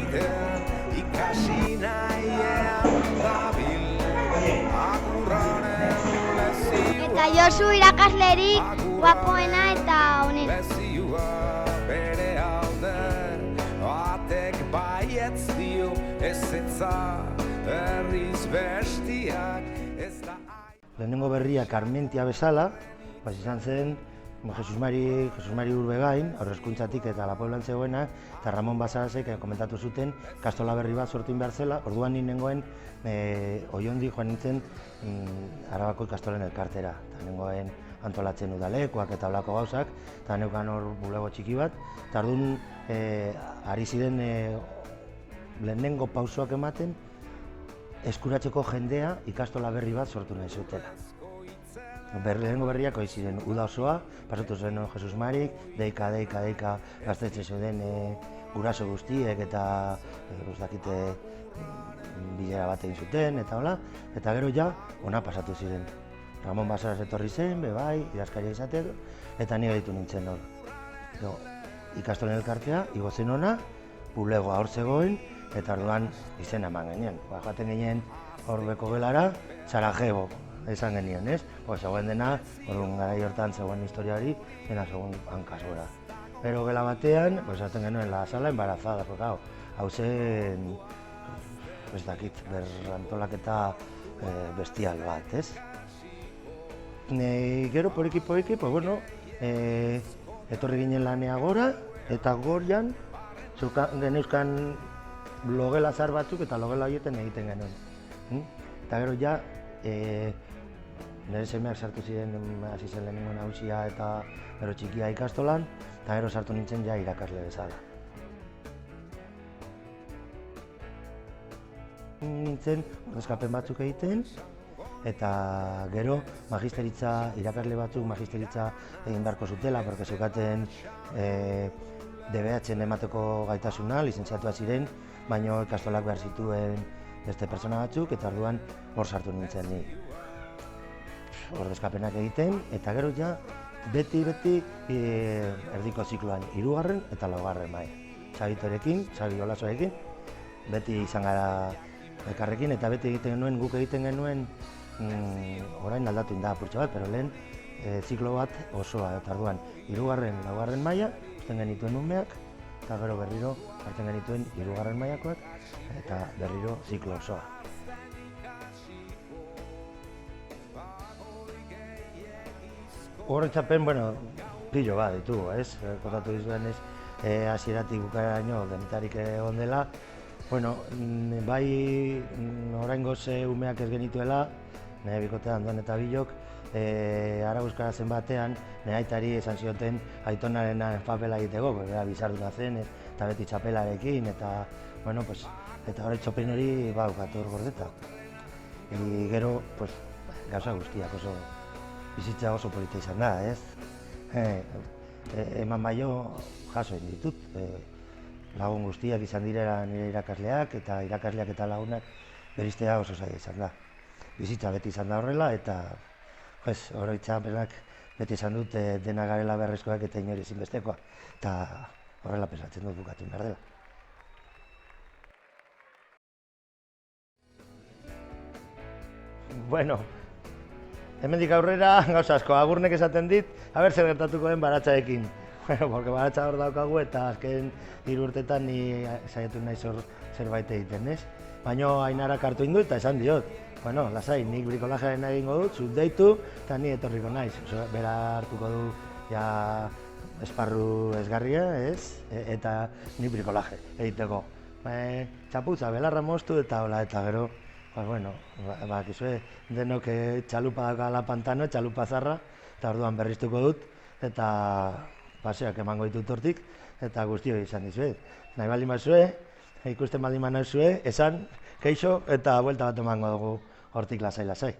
egiten ikasi nahiean dabil agurraren lezioa. Eta Josu irakaslerik guapoena eta honen. Lezioa bere alde batek baietz dio ezetza berriz bestiak ez da. Lehenengo berria Karmentia bezala, izan zen Jesus Mari Urbegain, Haurreskuntzatik eta La Pueblan zegoena, eta Ramon Basarasek komentatu zuten kastola berri bat sortu behar zela. Orduan ni nengoen Oiondi joan nintzen Arabako ikastolen elkartera. Eta nengoen antolatzen udalekoak eta olako gauzak, eta neukan hor bulego txiki bat. Eta orduan ari ziren lehenengo pausoak ematen, eskuratzeko jendea ikastola berri bat sortu nahi zutela. Lehenengo berriak hori ziren uda osoa, pasatu zen Jesus Marik, deika gaztetxe zeuden guraso guztiek eta bilera bat egin zuten eta hola, eta gero ja ona pasatu ziren. Ramon Basaras etorri zen, bai, idazkaria izateko, eta ni gaitu nintzen hor. Ikastolen elkartea, igo zen ona, bulegoa hor zegoen, eta orduan izena eman genien. Joaten ginen hor beko gelara, Sarajevo esan genien, ez? Zegoen dena, orduan garai hortan zegoen historia hori, dena zegoen hankaz gora. Pero gela batean, esaten genuen la sala embarazada, hau zen, ez dakit, berrantolaketa bestial bat, ez? Gero, poriki, etorri ginen lanea gora, eta gorian, geneuzkan logela zar batzuk eta logela horietan egiten genuen. Eta gero ja, nire semeak sartu ziren, hasi zen lehenengo nagusia eta gero txikia ikastolan, eta gero sartu nintzen ja irakasle bezala. Nintzen ordezkapen batzuk egiten, eta gero irakasle batzuk magisteritza egin beharko zutela, porque zeukaten DBH-en emateko gaitasuna, lizentziatua ziren, baina ikastolak behar zituen beste pertsona batzuk, eta orduan hor sartu nintzen ni. Ordezkapenak egiten, eta gero ja beti erdiko zikloan 3. eta 4. maila. Xabi Olasoekin, beti izan gara elkarrekin, eta beti egiten genuen, guk egiten genuen, orain aldatu inda apurtxo bat, pero lehen ziklo bat osoa, eta orduan 3. 4. maila, hartzen genituen umeak, eta gero berriro hartzen genituen 3. mailakoak, eta berriro ziklo osoa. Horretzapen, pillo bat ditugu, ez? Kontatu dizuen ez, hasieratik bukaeraino denetarik egon dela. Bai, oraingoz umeak ez genituela, nire bikotean Andon eta Bilok, Arabuzkara zen batean, nire aitari esan zioten aitonaren papela egiteko, bizarduna zen, eta beti txapelarekin, eta hori txopen hori baukatu hor gordeta. Gero, gauza guztiak bizitza oso polita izan da, ez? Eman baino jaso egin ditut, lagun guztiak izan direla nire irakasleak, eta irakasleak eta lagunak beristea oso zaila izan da. Bizitza beti izan da horrela, eta oroitzapenak beti izan dut dena garela beharrezkoak eta inori ezinbestekoa, eta horrela pensatzen dut bukatu behar dela. Hemendik aurrera gauza asko, agurnek esaten dit, zer gertatuko den baratzaekin. Porque baratza hor daukagu eta azken 3 urtetan ni saiatu naiz hor zerbait egiten, ez? Baina Ainarak hartu indu eta esan diot, lasai, nik brikolajaren egingo dut, zut deitu, eta ni etorriko naiz. Bera hartuko du esparru esgarria, ez? Eta ni brikolaje egiteko. Txaputza, belarra moztu eta hola, eta gero, bakizue, denok txalupa dakala pantano, txalupa zarra, eta orduan berriztuko dut, eta paseak emango ditut hortik, eta guztioi izan dizuet. Nahi baldin bazue, ikusten baldin bazue, esan, keixo, eta buelta bat emango dugu hortik lasai-lasai.